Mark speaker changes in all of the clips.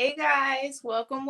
Speaker 1: Hey guys, welcome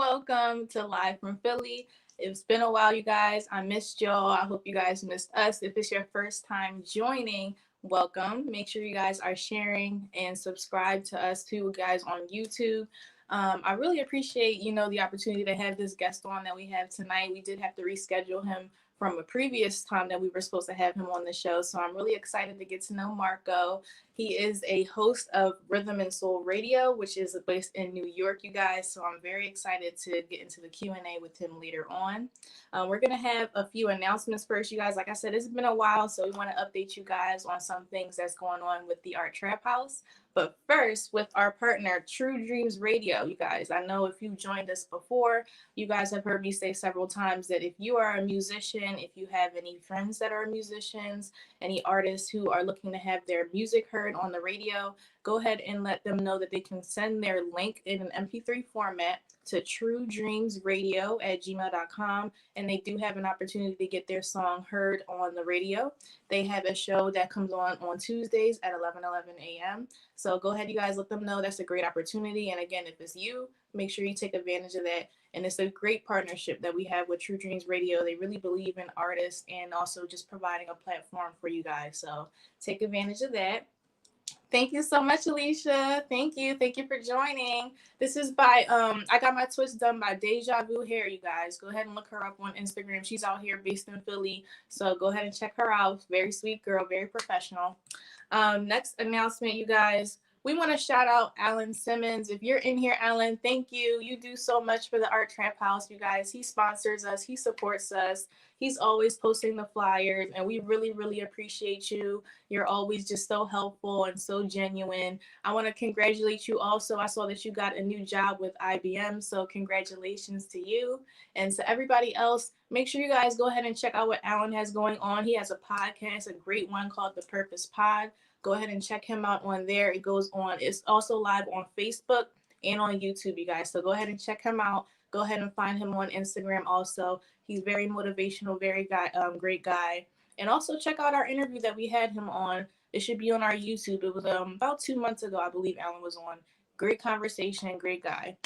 Speaker 1: to Live from Philly. It's been a while, you guys. I missed y'all. I hope you guys missed us. If it's your first time joining, welcome. Make sure you guys are sharing and subscribe to us too, guys, on YouTube. I really appreciate, the opportunity to have this guest on that we have tonight. We did have to reschedule him from a previous time that we were supposed to have him on the show. So I'm really excited to get to know Marko. He is a host of Rhythm and Soul Radio, which is based in New York, you guys. So I'm very excited to get into the Q&A with him later on. We're going to have a few announcements first, you guys. Like I said, it's been a while, so we want to update you guys on some things that's going on with the Art Trap House. But first, with our partner, True Dreams Radio, you guys. I know if you've joined us before, you guys have heard me say several times that if you are a musician, if you have any friends that are musicians, any artists who are looking to have their music heard on the radio, go ahead and let them know that they can send their link in an MP3 format to truedreamsradio@gmail.com, and they do have an opportunity to get their song heard on the radio. They have a show that comes on Tuesdays at 11:11 a.m. So go ahead, you guys, let them know that's a great opportunity. And again, if it's you, make sure you take advantage of that. And it's a great partnership that we have with True Dreams Radio. They really believe in artists and also just providing a platform for you guys. So take advantage of that. Thank you so much, Alicia. Thank you. Thank you for joining. This is by I got my twist done by Deja Vu Hair, you guys. Go ahead and look her up on Instagram. She's out here based in Philly. So go ahead and check her out. Very sweet girl, very professional. Next announcement, you guys. We want to shout out Alan Simmons. If you're in here, Alan, thank you. You do so much for the Art Trap House, you guys. He sponsors us. He supports us. He's always posting the flyers, and we really, really appreciate you. You're always just so helpful and so genuine. I want to congratulate you also. I saw that you got a new job with IBM, so congratulations to you. And to everybody else, make sure you guys go ahead and check out what Alan has going on. He has a podcast, a great one called The Purpose Pod. Go ahead and check him out on there. It goes on. It's also live on Facebook and on YouTube, you guys. So go ahead and check him out. Go ahead and find him on Instagram also. He's very motivational, great guy. And also check out our interview that we had him on. It should be on our YouTube. It was about 2 months ago, I believe Alan was on. Great conversation, great guy.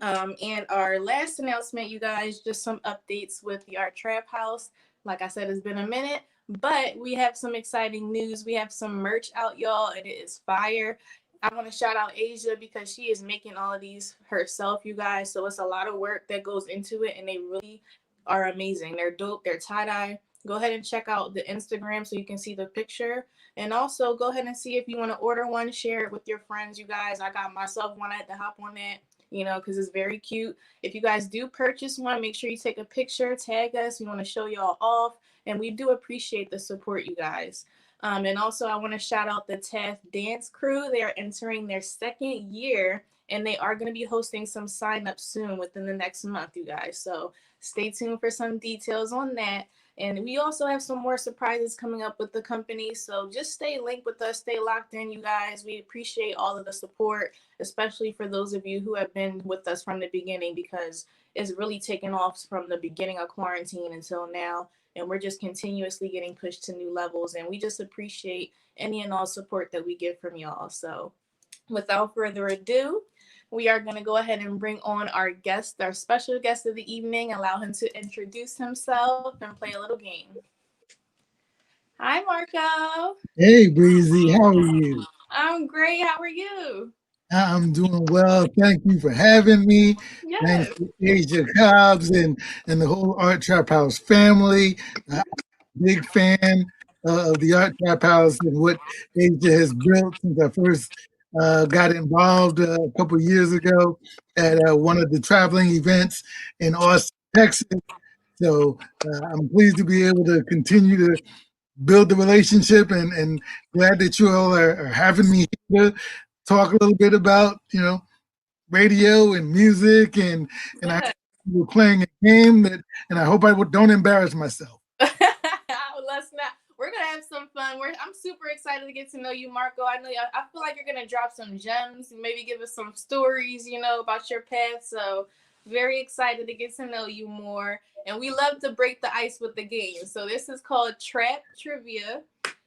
Speaker 1: And our last announcement, you guys, just some updates with the Art Trap House. Like I said, it's been a minute, but we have some exciting news. We have some merch out, y'all, and it is fire. I want to shout out Asia because she is making all of these herself, you guys. So it's a lot of work that goes into it, and they really are amazing. They're dope. They're tie-dye. Go ahead and check out the Instagram so you can see the picture. And also go ahead and see if you want to order one, share it with your friends, you guys. I got myself one. I had to hop on that, because it's very cute. If you guys do purchase one, make sure you take a picture, tag us. We want to show y'all off. And we do appreciate the support, you guys. And also, I want to shout out the Taft Dance Crew. They are entering their second year, and they are going to be hosting some sign-ups soon within the next month, you guys. So stay tuned for some details on that. And we also have some more surprises coming up with the company. So just stay linked with us. Stay locked in, you guys. We appreciate all of the support, especially for those of you who have been with us from the beginning, because it's really taken off from the beginning of quarantine until now. And we're just continuously getting pushed to new levels. And we just appreciate any and all support that we get from y'all. So without further ado, we are going to go ahead and bring on our guest, our special guest of the evening, allow him to introduce himself and play a little game. Hi, Marko.
Speaker 2: Hey, Breezy, how are you?
Speaker 1: I'm great. How are you?
Speaker 2: I'm doing well. Thank you for having me. Thanks
Speaker 1: Yes.
Speaker 2: to Asia Cobbs and the whole Art Trap House family. I'm a big fan of the Art Trap House and what Asia has built since I first got involved a couple of years ago at one of the traveling events in Austin, Texas. So I'm pleased to be able to continue to build the relationship and glad that you all are having me here to talk a little bit about, radio and music and I
Speaker 1: Yes.
Speaker 2: we're playing a game that and I hope I don't embarrass myself.
Speaker 1: Let's not. We're gonna have some fun. I'm super excited to get to know you, Marko. I feel like you're gonna drop some gems, maybe give us some stories, about your path. So very excited to get to know you more. And we love to break the ice with the game. So this is called Trap Trivia.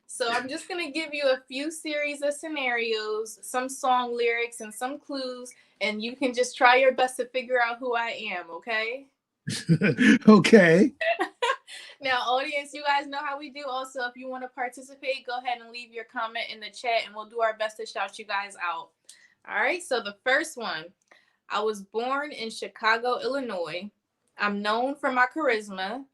Speaker 1: So I'm just going to give you a few series of scenarios, some song lyrics, and some clues, and you can just try your best to figure out who I am, okay?
Speaker 2: Okay.
Speaker 1: Now, audience, you guys know how we do. Also, if you want to participate, go ahead and leave your comment in the chat, and we'll do our best to shout you guys out. All right, so the first one. I was born in Chicago, Illinois. I'm known for my charisma,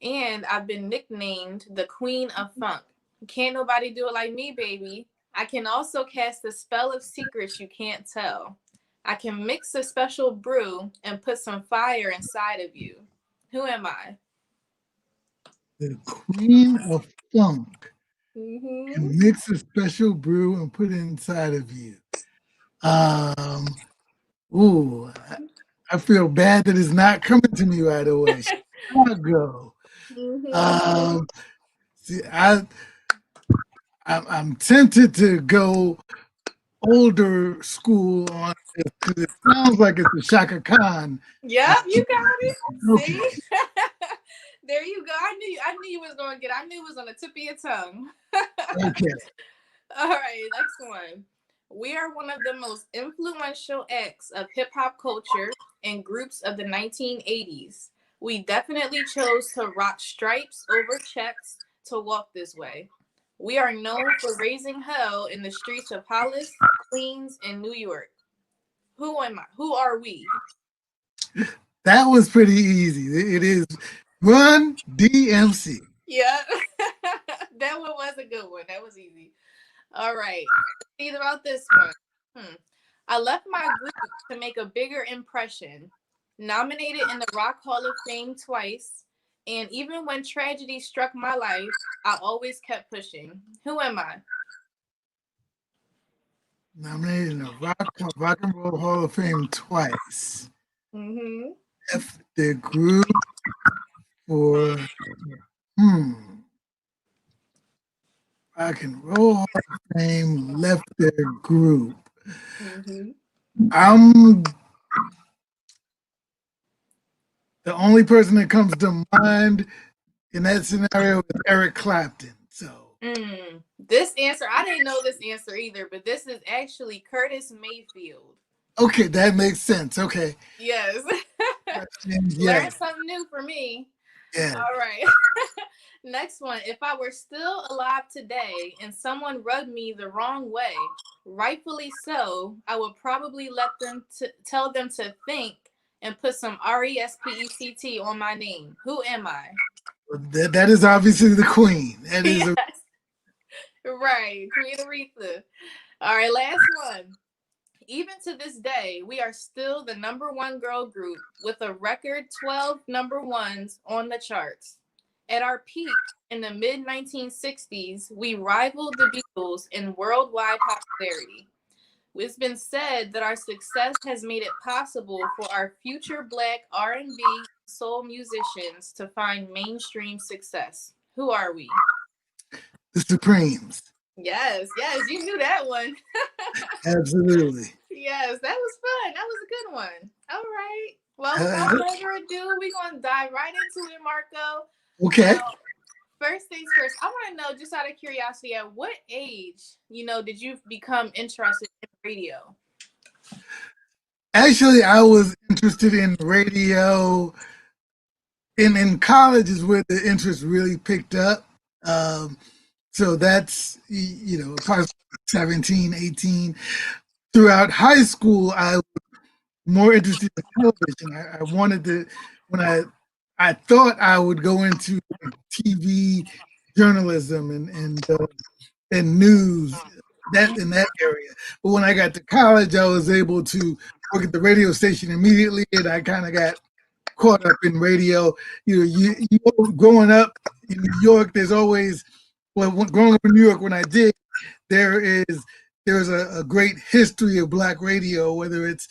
Speaker 1: and I've been nicknamed the Queen of Funk. Can't nobody do it like me, baby. I can also cast a spell of secrets you can't tell. I can mix a special brew and put some fire inside of you. Who am I?
Speaker 2: The Queen of Funk
Speaker 1: Mm-hmm.
Speaker 2: can mix a special brew and put it inside of you. Um, ooh, I feel bad that it's not coming to me right away. Chicago.
Speaker 1: Mm-hmm.
Speaker 2: Um, see, I'm tempted to go older school on this because it sounds like it's a Shaka Khan.
Speaker 1: Yep, you got it.
Speaker 2: Okay.
Speaker 1: See? There you go. I knew you was gonna get. I knew it was on the tip of your tongue.
Speaker 2: Okay.
Speaker 1: All right, next one. We are one of the most influential acts of hip hop culture and groups of the 1980s. We definitely chose to rock stripes over checks to walk this way. We are known for raising hell in the streets of Hollis, Queens, and New York. Who am I? Who are we?
Speaker 2: That was pretty easy. It is Run DMC.
Speaker 1: Yeah, that one was a good one. That was easy. All right. See about this one. I left my group to make a bigger impression. Nominated in the Rock Hall of Fame twice. And even when tragedy struck my life, I always kept pushing. Who am I?
Speaker 2: Nominated in the Rock and Roll Hall of Fame twice.
Speaker 1: Mm-hmm.
Speaker 2: Left the group for hmm. Rock and Roll Hall of Fame left their group.
Speaker 1: Mm-hmm.
Speaker 2: I'm the only person that comes to mind in that scenario is Eric Clapton. So
Speaker 1: This answer, I didn't know this answer either, but this is actually Curtis Mayfield.
Speaker 2: okay, that makes sense. Okay.
Speaker 1: Yes.
Speaker 2: Yeah.
Speaker 1: Learn something new for me.
Speaker 2: Yeah.
Speaker 1: All right. Next one. If I were still alive today and someone rubbed me the wrong way, rightfully so, I would probably let them tell them to think and put some RESPECT on my name. Who am I?
Speaker 2: That is obviously the queen. That is
Speaker 1: Yes.
Speaker 2: a
Speaker 1: Right. Queen Aretha. All right, last one. Even to this day, we are still the number one girl group with a record 12 number ones on the charts. At our peak in the mid 1960s, we rivaled the Beatles in worldwide popularity. It's been said that our success has made it possible for our future Black R&B soul musicians to find mainstream success. Who are we?
Speaker 2: the Supremes.
Speaker 1: Yes, yes, you knew that one.
Speaker 2: Absolutely.
Speaker 1: Yes, that was fun. That was a good one. All right. Well, without
Speaker 2: Uh,
Speaker 1: further ado, we're going to dive right into it, Marco.
Speaker 2: okay.
Speaker 1: Now, first things first, I want to know, just out of curiosity, at what age, did you become interested in radio?
Speaker 2: Actually, I was interested in radio. In college is where the interest really picked up. So that's, approximately 17, 18. Throughout high school, I was more interested in television. I wanted to, when I thought I would go into TV journalism and news, that in that area. But when I got to college, I was able to work at the radio station immediately, and I kind of got caught up in radio. Growing up in New York, there's always, growing up in New York when I did, there's a great history of black radio, whether it's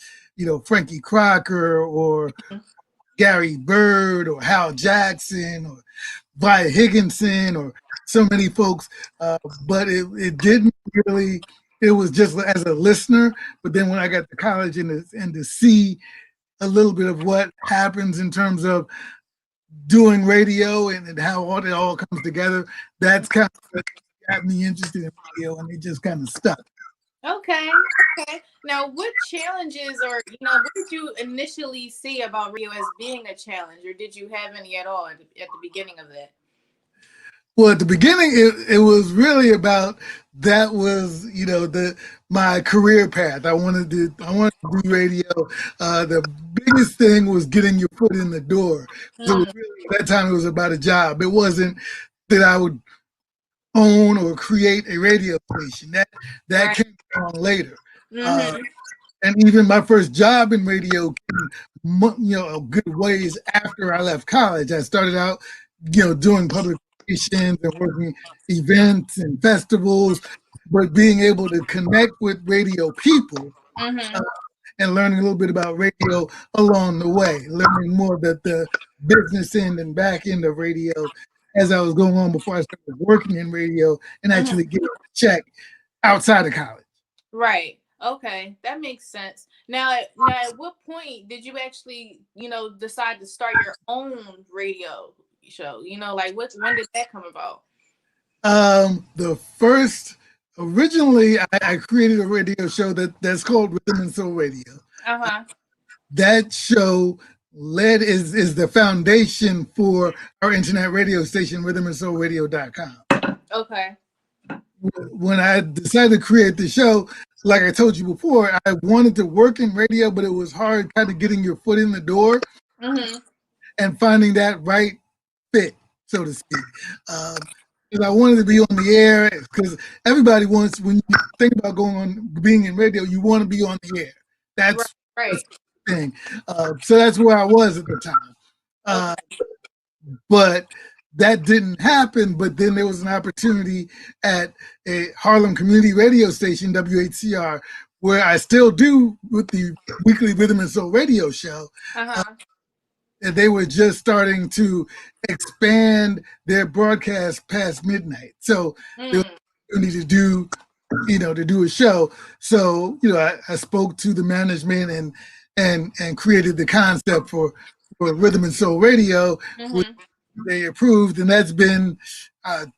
Speaker 2: Frankie Crocker or Gary Bird or Hal Jackson or Vi Higginson or so many folks, but it didn't really. It was just as a listener. But then when I got to college and to see a little bit of what happens in terms of doing radio and how it all comes together, that's kind of got me interested in radio, and it just kind of stuck.
Speaker 1: Okay. Okay. Now, what challenges or what did you initially see about radio as being a challenge, or did you have any at all at the beginning of that?
Speaker 2: Well, at the beginning, it was really about that was the my career path. I wanted to do radio. The biggest thing was getting your foot in the door. So it was
Speaker 1: Mm,
Speaker 2: really, at that time, it was about a job. It wasn't that I would own or create a radio station. That
Speaker 1: right.
Speaker 2: came along later. Uh,
Speaker 1: Mm-hmm.
Speaker 2: and even my first job in radio came, a good ways after I left college. I started out, doing public relations and working events and festivals, but being able to connect with radio people
Speaker 1: Mm-hmm.
Speaker 2: and learning a little bit about radio along the way, learning more about the business end and back end of radio as I was going on before I started working in radio and
Speaker 1: Mm-hmm.
Speaker 2: actually getting a check outside of college.
Speaker 1: Right. Okay, that makes sense. Now, at what point did you actually, decide to start your own radio show? Like when did that come about?
Speaker 2: The first, originally, I created a radio show that's called Rhythm and Soul Radio.
Speaker 1: Uh huh.
Speaker 2: That show is the foundation for our internet radio station, rhythmandsoulradio.com.
Speaker 1: Okay.
Speaker 2: When I decided to create the show, like I told you before, I wanted to work in radio, but it was hard kind of getting your foot in the door
Speaker 1: Mm-hmm.
Speaker 2: and finding that right fit, so to speak. Because I wanted to be on the air, because everybody wants, when you think about going on being in radio, you want to be on the air.
Speaker 1: Right.
Speaker 2: That's
Speaker 1: Right.
Speaker 2: the thing. So that's where I was at the time. Uh,
Speaker 1: Okay.
Speaker 2: but that didn't happen. But then there was an opportunity at a Harlem community radio station, WHCR, where I still do with the weekly Rhythm and Soul radio show.
Speaker 1: Uh
Speaker 2: Uh,
Speaker 1: huh.
Speaker 2: and they were just starting to expand their broadcast past midnight. So they
Speaker 1: Mm.
Speaker 2: need to do, to do a show. So, I spoke to the management and created the concept for Rhythm and Soul Radio, which
Speaker 1: Mm-hmm.
Speaker 2: they approved, and that's been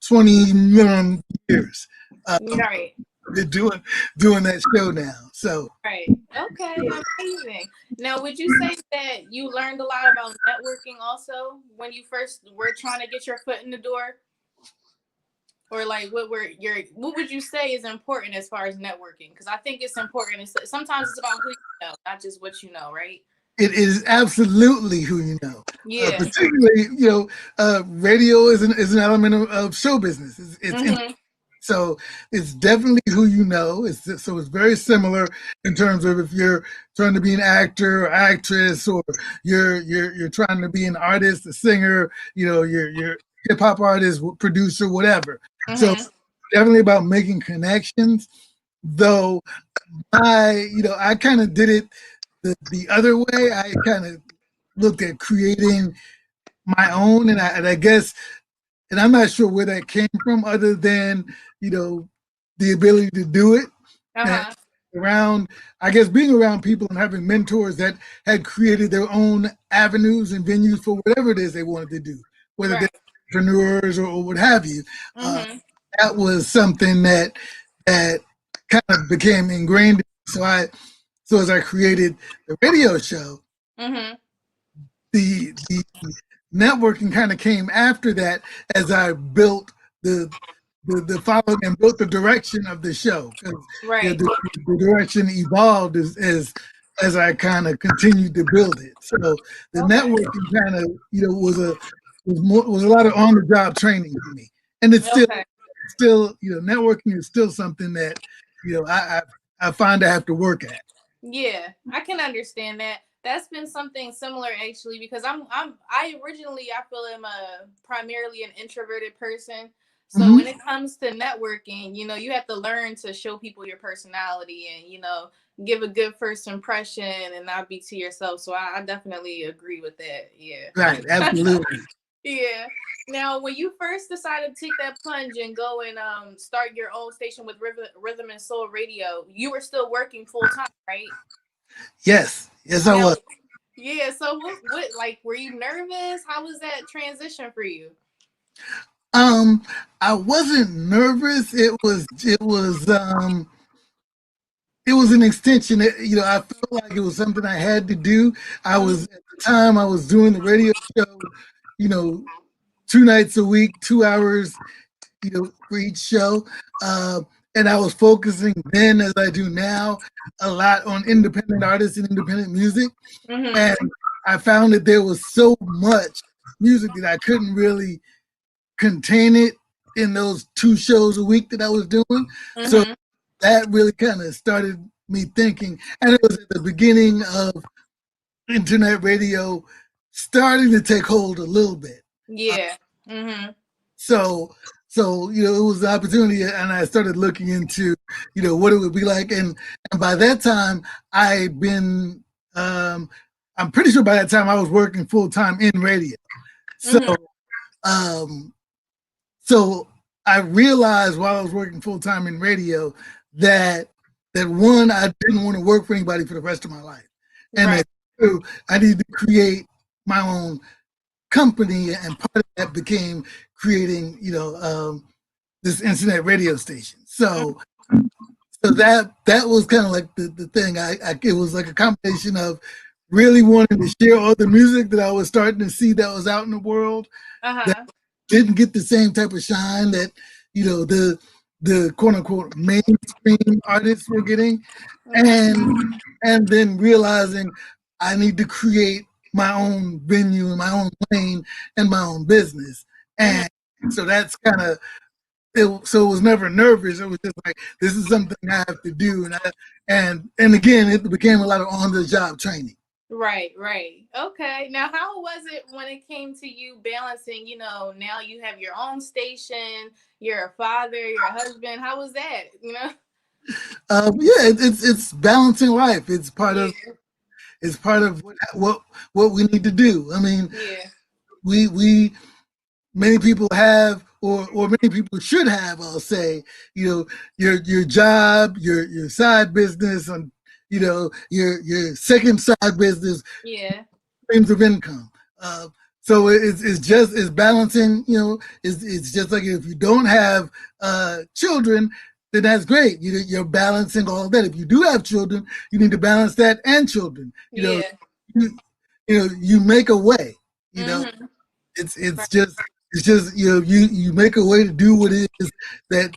Speaker 2: 20 minimum years.
Speaker 1: Right.
Speaker 2: They're doing that show now. So
Speaker 1: Right. Okay. Amazing. Now, would you say that you learned a lot about networking also when you first were trying to get your foot in the door? Or like what would you say is important as far as networking? Because I think it's important. Sometimes it's about who you know, not just what you know, right?
Speaker 2: it is absolutely who you know.
Speaker 1: Yeah.
Speaker 2: Particularly, radio is an element of show business.
Speaker 1: Mm-hmm.
Speaker 2: So it's definitely who you know. So it's very similar in terms of if you're trying to be an actor or actress, or you're trying to be an artist, a singer, you're hip hop artist, producer, whatever. So
Speaker 1: Mm-hmm.
Speaker 2: definitely about making connections. Though I kind of did it the other way. I kind of looked at creating my own, and I guess, and I'm not sure where that came from, other than you know the ability to do it, and
Speaker 1: Uh-huh.
Speaker 2: around, I guess, being around people and having mentors that had created their own avenues and venues for whatever it is they wanted to do, whether they're
Speaker 1: Right.
Speaker 2: entrepreneurs or what have you. Uh,
Speaker 1: Mm-hmm.
Speaker 2: that was something that kind of became ingrained. So as I created the radio show,
Speaker 1: Mm-hmm.
Speaker 2: the networking kind of came after that, as I built the the following and built the direction of the show, because
Speaker 1: Right.
Speaker 2: the direction evolved as I kind of continued to build it. So the
Speaker 1: Okay.
Speaker 2: networking kind of was a lot of on the job training for me, and it's
Speaker 1: Okay.
Speaker 2: still networking is still something that I find I have to work at.
Speaker 1: Yeah, I can understand that. That's been something similar actually because I originally I feel I'm a primarily an introverted person. So when
Speaker 2: Hmm.
Speaker 1: it comes to networking, you have to learn to show people your personality and give a good first impression and not be to yourself. So I definitely agree with that. Yeah.
Speaker 2: Right, absolutely.
Speaker 1: Yeah. Now, when you first decided to take that plunge and go and start your own station with Rhythm and Soul Radio, you were still working full time, right?
Speaker 2: Yes, I
Speaker 1: Now,
Speaker 2: was.
Speaker 1: yeah. So what like were you nervous? How was that transition for you?
Speaker 2: Um, I wasn't nervous. It was an extension. I felt like it was something I had to do. I
Speaker 1: Mhm.
Speaker 2: was at the time I was doing the radio show, you know, 2 nights a week, 2 hours, for each show. Uh, and I was focusing then, as I do now, a lot on independent artists and independent music.
Speaker 1: Mhm.
Speaker 2: And I found that there was so much music that I couldn't really contain it in those 2 shows a week that I was doing. So
Speaker 1: Mhm.
Speaker 2: that really kind of started me thinking. And it was at the beginning of internet radio starting to take hold a little bit. Uh,
Speaker 1: Yeah. Mhm.
Speaker 2: so it was an opportunity, and I started looking into what it would be like. And by that time I'd been I'm pretty sure by that time I was working full time in radio. So
Speaker 1: Mhm.
Speaker 2: um so I realized while I was working full time in radio that one, I didn't want to work for anybody for the rest of my life, and
Speaker 1: Right.
Speaker 2: that two, I needed to create my own company, and part of that became creating this internet radio station. So that was kind of like the thing. It was like a combination of really wanting to share all the music that I was starting to see that was out in the world
Speaker 1: Uh
Speaker 2: that
Speaker 1: huh.
Speaker 2: didn't get the same type of shine that the quote unquote mainstream artists were getting,
Speaker 1: Mhm.
Speaker 2: and then realizing I need to create my own venue and my own lane and my own business.
Speaker 1: Mhm.
Speaker 2: And so that's kind of it. So it was never nervous. It was just like, this is something I have to do. And again, it became a lot of on the job training.
Speaker 1: Right, right. Okay. Now, how was it when it came to you balancing? Now you have your own station, you're a father, you're a husband. How was that?
Speaker 2: Yeah, it's balancing life.
Speaker 1: Yeah,
Speaker 2: It's part of what we need to do. I mean,
Speaker 1: yeah.
Speaker 2: we many people have, or many people should have, I'll say, your job, your side business, and your second side business,
Speaker 1: Yeah.
Speaker 2: streams of income. Uh, so it's balancing. It's just like if you don't have children, then that's great. You're balancing all of that. If you do have children, you need to balance that and children.
Speaker 1: Yeah.
Speaker 2: You, you make a way. You know,
Speaker 1: Mm-hmm.
Speaker 2: it's
Speaker 1: Right.
Speaker 2: it's just it's just you make a way to do what it is that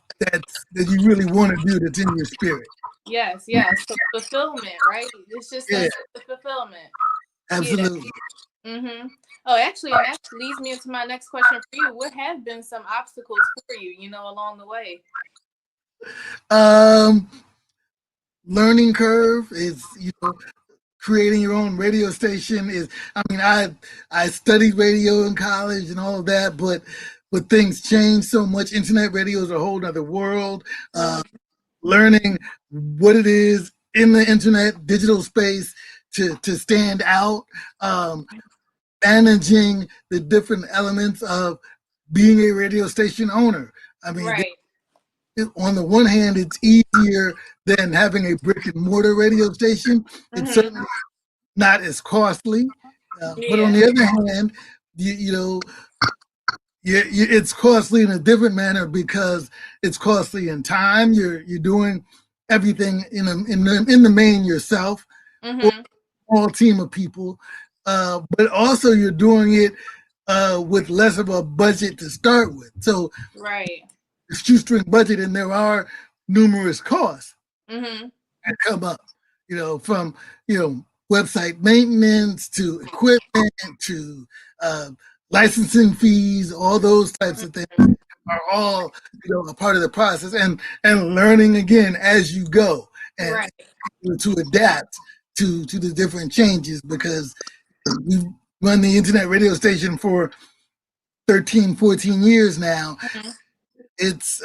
Speaker 2: you really want to do, that's in your spirit.
Speaker 1: Yes, yes. Fulfillment, right? It's just
Speaker 2: Yeah,
Speaker 1: that the fulfillment. Yeah.
Speaker 2: absolutely.
Speaker 1: Mm-hmm. Oh, actually, and that leads me into my next question for you. What have been some obstacles for you, along the way?
Speaker 2: um Learning curve is, creating your own radio station is, I mean, I studied radio in college and all of that, but things change so much. Internet radio is a whole other world. uh,
Speaker 1: Mm-hmm.
Speaker 2: Learning what it is in the internet digital space to stand out, um, managing the different elements of being a radio station owner. I mean,
Speaker 1: Right.
Speaker 2: on the one hand, it's easier than having a brick and mortar radio station. It's
Speaker 1: Mm-hmm.
Speaker 2: certainly not as costly. But on
Speaker 1: Yeah.
Speaker 2: the other hand, you know, it's costly in a different manner because it's costly in time. You're doing everything in the main yourself, or
Speaker 1: Mm-hmm.
Speaker 2: a small team of people, but also you're doing it with less of a budget to start with. So
Speaker 1: Right.
Speaker 2: it's shoestring budget, and there are numerous costs
Speaker 1: Mm-hmm.
Speaker 2: that come up, from website maintenance to equipment to uh, licensing fees. All those types of things are all a part of the process, and learning again as you go, and
Speaker 1: Right.
Speaker 2: to adapt to the different changes, because we've run the internet radio station for 13, 14 years now.
Speaker 1: Mm-hmm.
Speaker 2: It's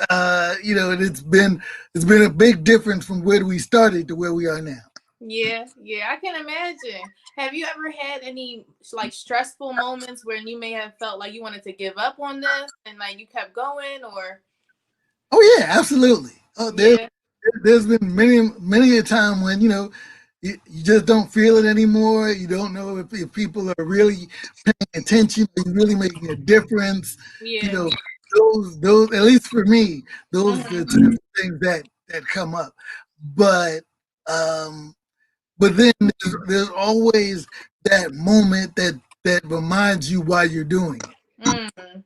Speaker 2: been a big difference from where we started to where we are now.
Speaker 1: Yeah, yeah, I can imagine. Have you ever had any like stressful moments where you may have felt like you wanted to give up on this and like you kept going or
Speaker 2: Oh yeah, absolutely.
Speaker 1: yeah,
Speaker 2: There's been many a time when you just don't feel it anymore. You don't know if people are really paying attention, are you really making a difference. you
Speaker 1: yeah.
Speaker 2: know those at least for me, those the
Speaker 1: Mm-hmm.
Speaker 2: two things that come up. But um, but then there's always that moment that reminds you why you're doing it.
Speaker 1: Mm-hmm.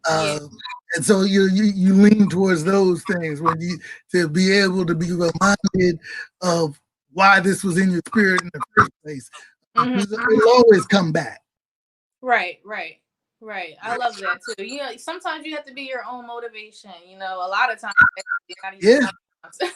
Speaker 1: Yeah.
Speaker 2: Um, and so you lean towards those things when you to be able to be reminded of why this was in your spirit in the first place.
Speaker 1: Mm-hmm.
Speaker 2: It'll always come back.
Speaker 1: Right, right, right. I love that too. You know, sometimes you have to be your own motivation. You know, a lot of times, actually, not even
Speaker 2: Yeah,
Speaker 1: sometimes,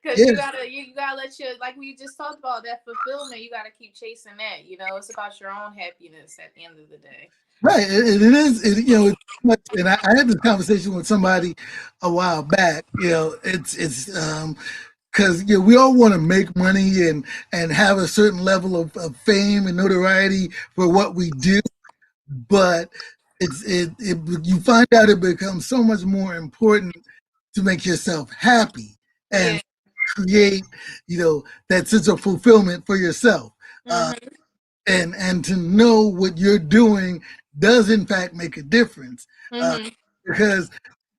Speaker 1: because
Speaker 2: yeah.
Speaker 1: you gotta let your, like we just talked about, that fulfillment. You gotta keep chasing that. You know, it's about your own happiness at the end of the day.
Speaker 2: Right. It is, it's much, and I had this conversation with somebody a while back. It's because we all want to make money and have a certain level of fame and notoriety for what we do, but it you find out it becomes so much more important to make yourself happy and
Speaker 1: Yeah.
Speaker 2: create that sense of fulfillment for yourself. Uh,
Speaker 1: Mhm.
Speaker 2: and to know what you're doing does in fact make a difference,
Speaker 1: Mhm.
Speaker 2: because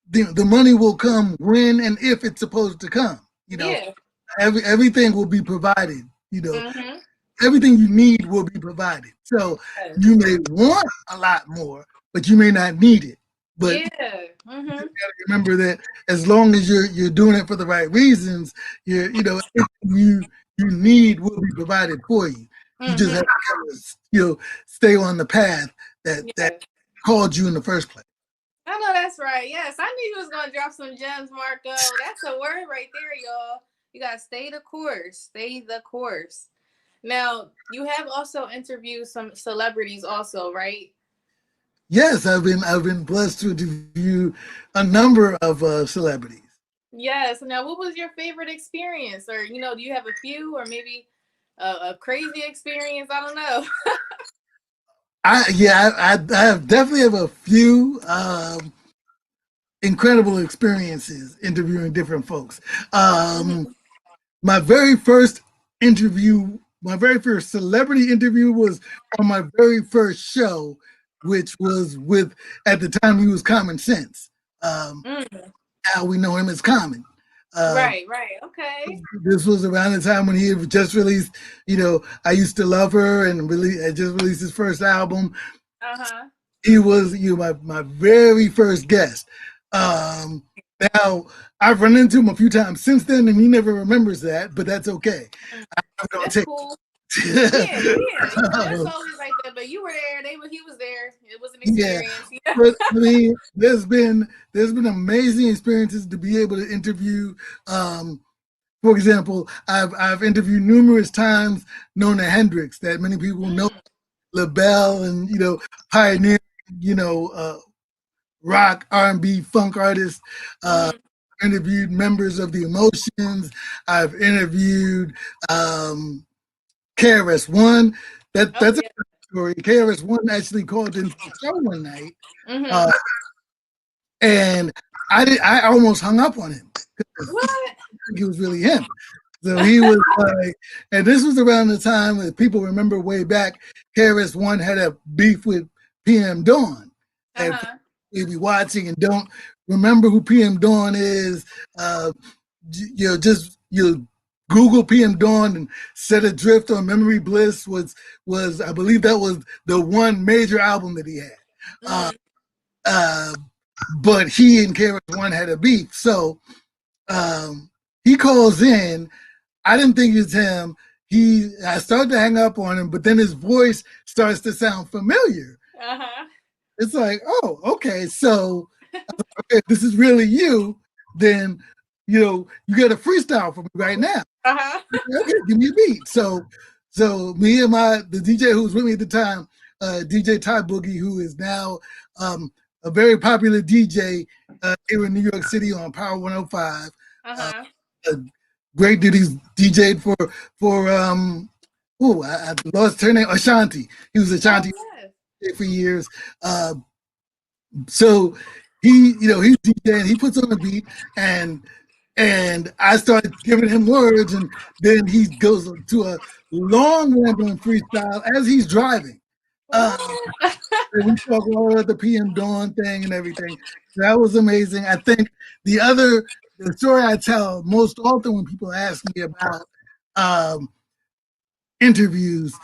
Speaker 2: the money will come when and if it's supposed to come.
Speaker 1: Yeah.
Speaker 2: Everything will be provided.
Speaker 1: Mhm.
Speaker 2: Everything you need will be provided. So
Speaker 1: Yes.
Speaker 2: you may want a lot more, but you may not need it. But
Speaker 1: Yeah. Mhm.
Speaker 2: remember that as long as you're doing it for the right reasons, you need will be provided for you. You just have
Speaker 1: Mhm.
Speaker 2: to kind of, stay on the path that
Speaker 1: Yeah.
Speaker 2: called you in the first place.
Speaker 1: I know that's right. Yes, I knew you was gonna drop some gems, Marco. That's a word right there, y'all. You gotta stay the course. Stay the course. Now, you have also interviewed some celebrities, also, right?
Speaker 2: Yes, I've been blessed to interview a number of celebrities.
Speaker 1: Yes. Now, what was your favorite experience, or do you have a few, or maybe a crazy experience? I don't know.
Speaker 2: I have definitely have a few incredible experiences interviewing different folks. Um,
Speaker 1: Mhm.
Speaker 2: my very first my very first celebrity interview was on my very first show, which was with, at the time, he was Common Sense. Um,
Speaker 1: Mm.
Speaker 2: How we know him as Common. Um,
Speaker 1: Right. Right. Okay.
Speaker 2: this was around the time when he had just released, I Used to Love Her, and really had just released his first album.
Speaker 1: Uh huh.
Speaker 2: He was my very first guest. Um, Now I've run into him a few times since then, and he never remembers that, but that's okay. I don't
Speaker 1: That's
Speaker 2: take.
Speaker 1: cool. Yeah, yeah. That's always like that. But you were there. He was there. It was an
Speaker 2: Yeah,
Speaker 1: experience. Yeah.
Speaker 2: but I mean, there's been amazing experiences to be able to interview. Um, for example, I've interviewed numerous times Nona Hendrix, that many people know,
Speaker 1: Mm,
Speaker 2: LaBelle, and pioneer, you know, uh, rock, R&B, funk artists. Uh,
Speaker 1: mm-hmm.
Speaker 2: interviewed members of the Emotions. I've interviewed KRS-One.
Speaker 1: Oh
Speaker 2: That's a
Speaker 1: yeah.
Speaker 2: story. KRS-One actually called into the show one night,
Speaker 1: Mm-hmm.
Speaker 2: uh, and I almost hung up on him. I
Speaker 1: What?
Speaker 2: think it was really him. So he was like, and this was around the time that people remember way back, KRS-One had a beef with PM Dawn.
Speaker 1: Uh
Speaker 2: And
Speaker 1: huh.
Speaker 2: maybe watching and don't remember who PM Dawn is, uh, just Google PM Dawn and Set Adrift on Memory Bliss was I believe that was the one major album that he had. Uh,
Speaker 1: Mm-hmm.
Speaker 2: uh, but he and KRS-One had a beef. So he calls in. I didn't think it's him. I started to hang up on him, but then his voice starts to sound familiar.
Speaker 1: Uh huh.
Speaker 2: It's like, oh, okay. So if this is really you, then you got a freestyle for me right now.
Speaker 1: Uh huh.
Speaker 2: Okay, give me a beat. So me and the DJ who was with me at the time, DJ Ty Boogie, who is now a very popular DJ here in New York City on Power 105.
Speaker 1: Uh
Speaker 2: Uh,
Speaker 1: huh.
Speaker 2: a great dude. He's DJ'd for I lost her name, Ashanti. He was
Speaker 1: Oh
Speaker 2: Ashanti
Speaker 1: yes.
Speaker 2: for years. Uh, so he's DJing, he puts on a beat, and I started giving him words, and then he goes to a long rambling freestyle as he's driving. Uh,
Speaker 1: What?
Speaker 2: We talked about the PM Dawn thing and everything. That was amazing. I think the story I tell most often when people ask me about um, interviews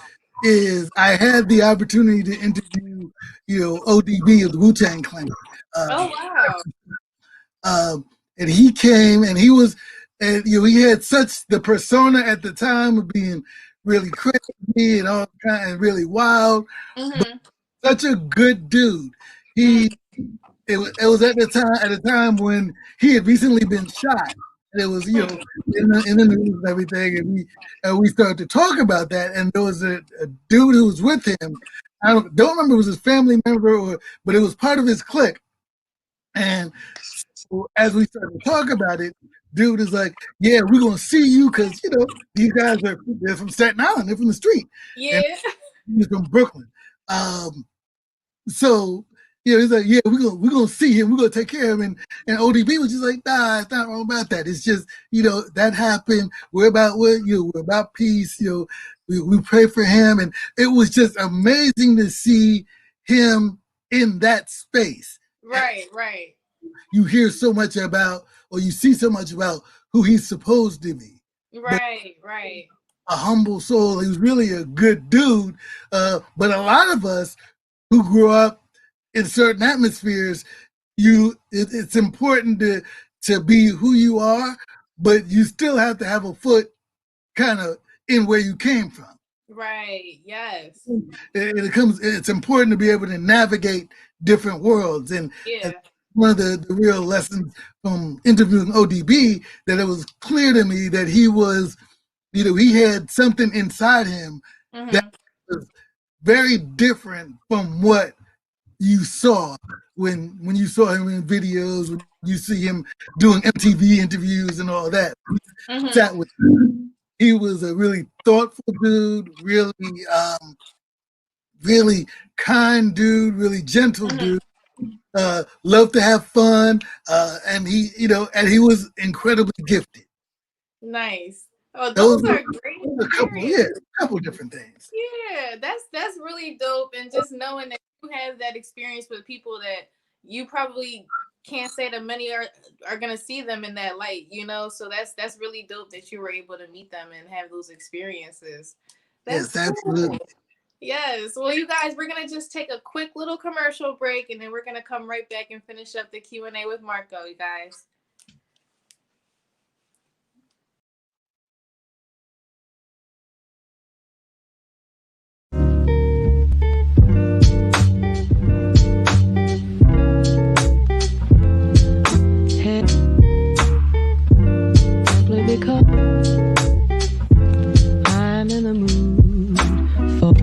Speaker 2: is I had the opportunity to interview, ODB of the Wu-Tang Clan.
Speaker 1: Oh
Speaker 2: Um,
Speaker 1: wow.
Speaker 2: and he came and and he had such the persona at the time of being really crazy and all kind and really wild, but
Speaker 1: Mm-hmm.
Speaker 2: such a good dude.
Speaker 1: Mm.
Speaker 2: He it was at a time when he had recently been shot. And it was in the news and everything, and we started to talk about that. And there was a dude who was with him. I don't remember if it was his family member but it was part of his clique. And so as we started to talk about it, dude is like, "Yeah, we're gonna see you because these guys they're from Staten Island, they're from the street, and
Speaker 1: Yeah.
Speaker 2: he's from Brooklyn." So he's like, "Yeah, we're gonna see him, we're gonna take care of him." And ODB was just like, "Nah, it's not wrong about that. It's just that happened. We're about we're about peace. We pray for him." And it was just amazing to see him in that space.
Speaker 1: Right. Right.
Speaker 2: You hear so much about, or you see so much about who he's supposed to be, but
Speaker 1: Right. Right.
Speaker 2: a humble soul. He was really a good dude. But a lot of us who grew up in certain atmospheres, it's important to be who you are, but you still have to have a foot kind of in where you came from.
Speaker 1: Right. Yes.
Speaker 2: It's important to be able to navigate different worlds. And
Speaker 1: Yeah.
Speaker 2: one of the real lessons from interviewing ODB, that it was clear to me that he had something inside him that
Speaker 1: Mm-hmm.
Speaker 2: was very different from what you saw when you saw him in videos, when you see him doing MTV interviews and all that.
Speaker 1: Mm-hmm.
Speaker 2: Sat with He was a really thoughtful dude, really kind dude, really gentle
Speaker 1: Mm-hmm.
Speaker 2: dude. Loved to have fun, and he was incredibly gifted.
Speaker 1: Nice. Oh, those
Speaker 2: Those
Speaker 1: are
Speaker 2: were
Speaker 1: great
Speaker 2: a
Speaker 1: experiences.
Speaker 2: couple different things.
Speaker 1: Yeah, that's really dope. And just knowing that you have that experience with people that you probably can't say that many are gonna see them in that light, So that's really dope that you were able to meet them and have those experiences. That's
Speaker 2: Yes,
Speaker 1: cool.
Speaker 2: absolutely.
Speaker 1: Yes. Well, you guys, we're gonna just take a quick little commercial break, and then we're gonna come right back and finish up the Q&A with Marco. You guys.
Speaker 3: I'm in the mood for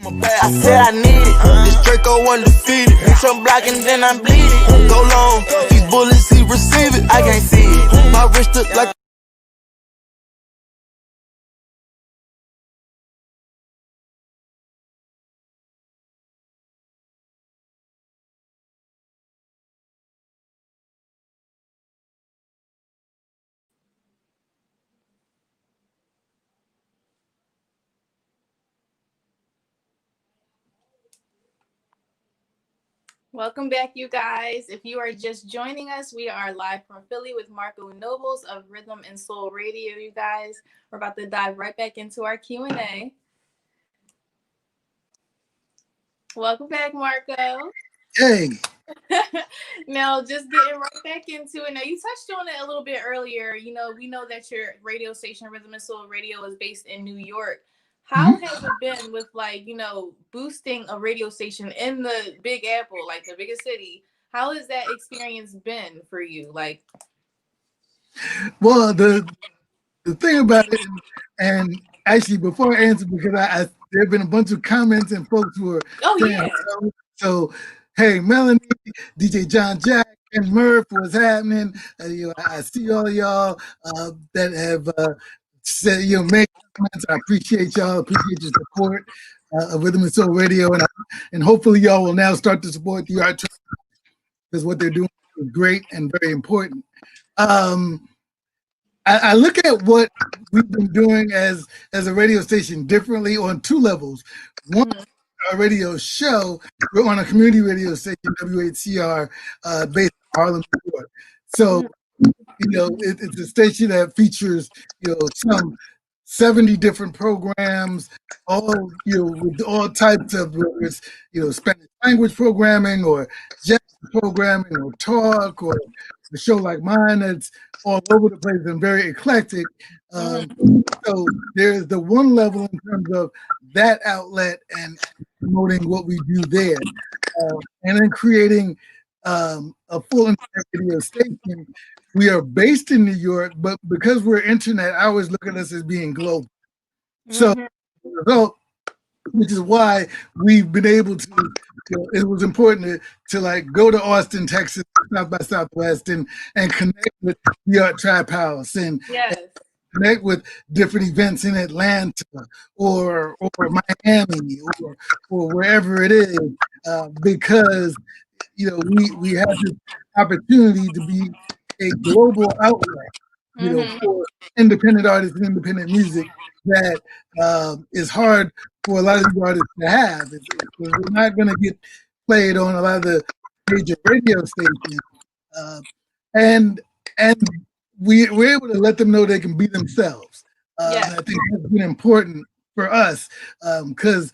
Speaker 4: I said I need it. This Draco undefeated. Bitch, I'm blocking, then I'm bleeding. Go long. These bullets, he receive it. I can't see it. My wrist look like.
Speaker 1: Welcome back, you guys. If you are just joining us, we are live from Philly with Marko Nobles of Rhythm and Soul Radio. You guys, we're about to dive right back into our Q&A. Welcome back, Marco.
Speaker 2: Hey,
Speaker 1: Now, just getting right back into it. Now, you touched on it a little bit earlier. We know that your radio station, Rhythm and Soul Radio, is based in New York. How
Speaker 2: mhm.
Speaker 1: has it been with boosting a radio station in the Big Apple, like the biggest city? How has that experience been for you? Like,
Speaker 2: Well, the thing about it, and actually before I answer, because there have been a bunch of comments and folks who are saying hello. So, hey, Melanie, DJ John Jack, and Murph, what's happening? I see all of y'all that have said, made comments. I appreciate y'all. Appreciate your support of Rhythm and Soul Radio, and hopefully y'all will now start to support the art because what they're doing is great and very important. I look at what we've been doing as a radio station differently on two levels. One, our radio show, we're on a community radio station, WHCR, based in Harlem, New York. So, it's a station that features, some 70 different programs, all, with all types of, whether it's, Spanish language programming or jazz programming or talk or a show like mine that's all over the place and very eclectic. So there's the one level in terms of that outlet and promoting what we do there. And then creating a full internet radio station. We are based in New York, but because we're internet, I always look at us as being global. So, which is why we've been able to, it was important to like go to Austin, Texas, South by Southwest, and connect with the Art Trap House and connect with different events in Atlanta or Miami or wherever it is, because we have this opportunity to be a global outlet, for independent artists and independent music that is hard for a lot of these artists to have. We're not going to get played on a lot of the major radio stations, and we're able to let them know they can be themselves. And I think that's been important for us because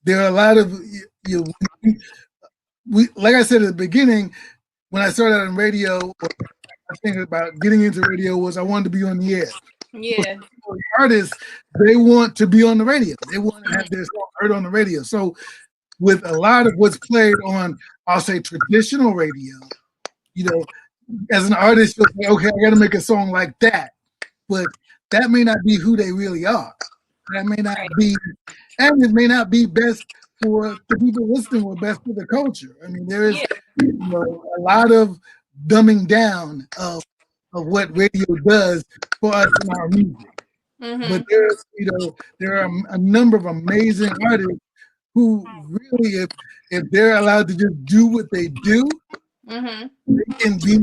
Speaker 2: there are a lot of we, like I said at the beginning, when I started out in radio, I think about getting into radio was I wanted to be on the air.
Speaker 1: Yeah.
Speaker 2: Artists, they want to be on the radio. They want to have their song heard on the radio. So with a lot of what's played on, I'll say traditional radio, as an artist, you'll say, okay, I got to make a song like that. But that may not be who they really are. That may not be, and it may not be best for the people listening or best for the culture. I mean, there is a lot of dumbing down of what radio does for us in our music. But there are a number of amazing artists who really, if they're allowed to just do what they do, they can be.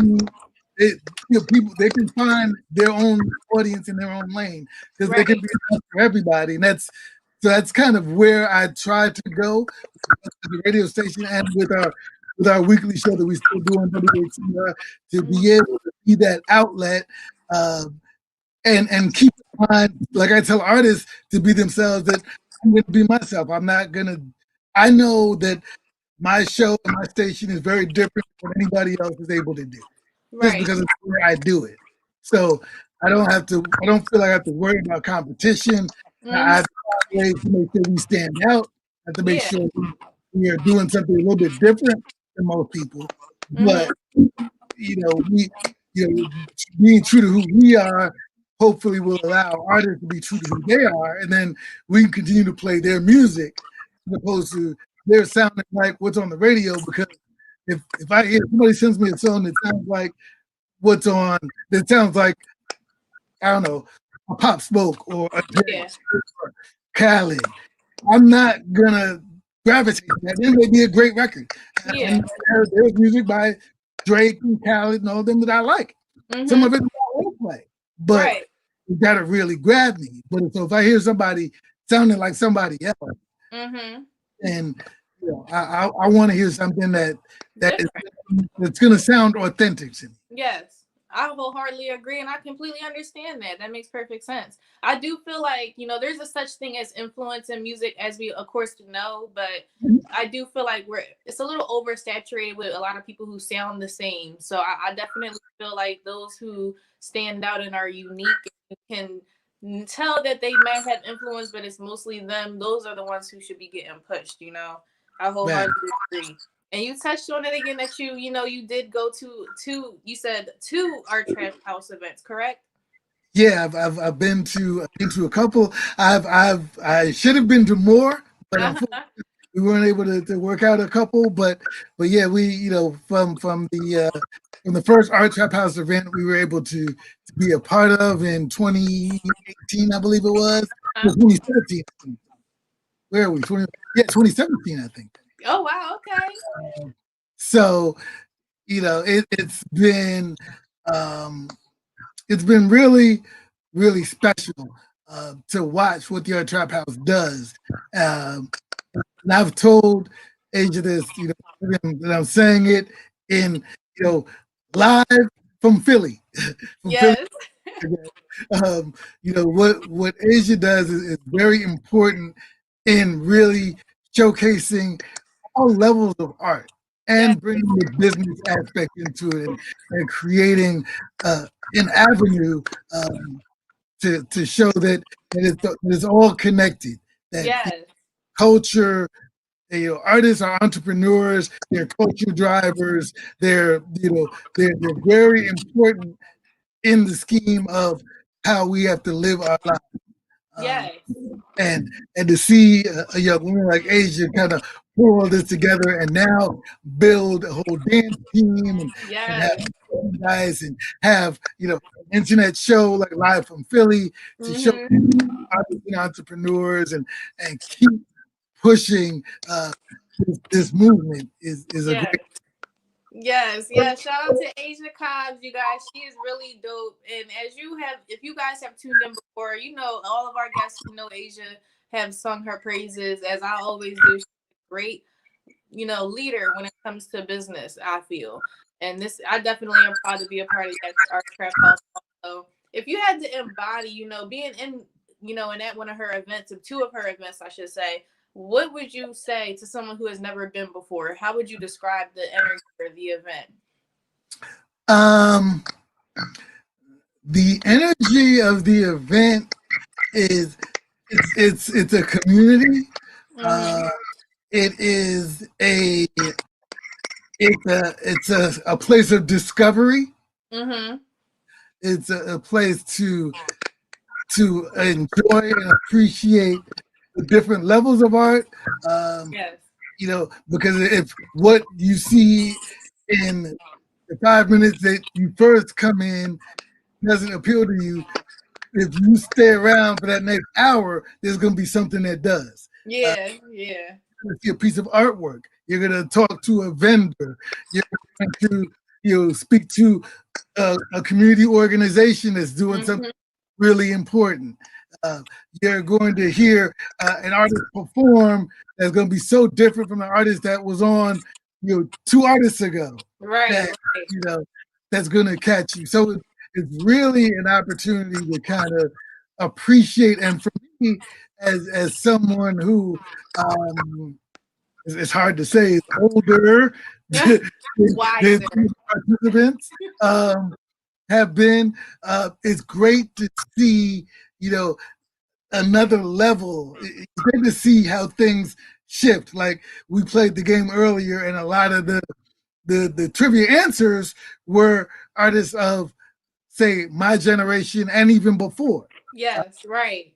Speaker 2: People, they can find their own audience in their own lane because they can be for everybody, and that's kind of where I try to go with the radio station and with our weekly show that we still do on WHCR to be able to be that outlet and keep in mind, like I tell artists to be themselves, that I'm going to be myself. I'm not going to. I know that my show and my station is very different from what anybody else is able to do. Just because of the way I do it. So I don't feel like I have to worry about competition. I have to find ways to make sure we stand out. I have to make sure we are doing something a little bit different than most people. But being true to who we are, hopefully will allow artists to be true to who they are, and then we can continue to play their music as opposed to their sounding like what's on the radio. Because if I hear somebody sends me a song that sounds like what's on, that sounds like, I don't know, a Pop Smoke or a or Khaled, I'm not gonna gravitate to that. It may be a great record. And there's music by Drake and Khaled and all of them that I like. Some of it I won't play, but it gotta really grab me. But so if I hear somebody sounding like somebody else, and I want to hear something that's going to sound authentic to me.
Speaker 1: Yes, I wholeheartedly agree, and I completely understand that. That makes perfect sense. I do feel like, there's a such thing as influence in music, as we, of course, know, but I do feel like it's a little oversaturated with a lot of people who sound the same. So I definitely feel like those who stand out and are unique and can tell that they might have influence, but it's mostly them. Those are the ones who should be getting pushed, I wholeheartedly agree. And you touched on it again that you did go to two Art Trap House events, correct?
Speaker 2: Yeah, I've been to a couple. I should have been to more, but unfortunately
Speaker 1: Uh-huh.
Speaker 2: we weren't able to work out a couple. But yeah, we from the first Art Trap House event we were able to be a part of in 2018, I believe it was. It was 2017. Where are we? 2017, I think.
Speaker 1: Oh wow, okay.
Speaker 2: So it's been really, really special to watch what the Art Trap House does. And I've told Asia this, that I'm saying it in, live from Philly, from Philly.
Speaker 1: Yes.
Speaker 2: What Asia does is very important in really showcasing all levels of art
Speaker 1: Yes.
Speaker 2: and bringing the business aspect into it and creating an avenue to show that it's all connected. That
Speaker 1: Yes.
Speaker 2: culture, artists are entrepreneurs, they're culture drivers, they're very important in the scheme of how we have to live our lives.
Speaker 1: Yes.
Speaker 2: And to see a young woman like Asia kind of pull all this together and now build a whole dance team and have
Speaker 1: Yes.
Speaker 2: guys and have an internet show like Live from Philly to show artists and entrepreneurs and keep pushing this movement is a
Speaker 1: Yes.
Speaker 2: great.
Speaker 1: Yes, yes. Shout out to Asia Cobbs, you guys. She is really dope. And if you guys have tuned in before, all of our guests who know Asia have sung her praises, as I always do. She's a great, leader when it comes to business, I feel. And I definitely am proud to be a part of that Art Trap House. So if you had to embody, being in at one of her events, or two of her events, I should say, what would you say to someone who has never been before? How would you describe the energy or the event?
Speaker 2: The energy of the event is it's a community. It is a place of discovery. It's a place to enjoy and appreciate the different levels of art.
Speaker 1: Yes.
Speaker 2: Because if what you see in the 5 minutes that you first come in doesn't appeal to you, if you stay around for that next hour, there's going to be something that does.
Speaker 1: Yeah.
Speaker 2: You're going to see a piece of artwork. You're going to talk to a vendor. You're going to speak to a community organization that's doing something really important. You're going to hear an artist perform that's going to be so different from the artist that was on 2 artists ago.
Speaker 1: Right.
Speaker 2: That's going to catch you. So it's really an opportunity to kind of appreciate. And for me, as someone who it's hard to say is older than participants have been, it's great to see another level. It's great to see how things shift. Like we played the game earlier, and a lot of the trivia answers were artists of, say, my generation and even before.
Speaker 1: Yes, right.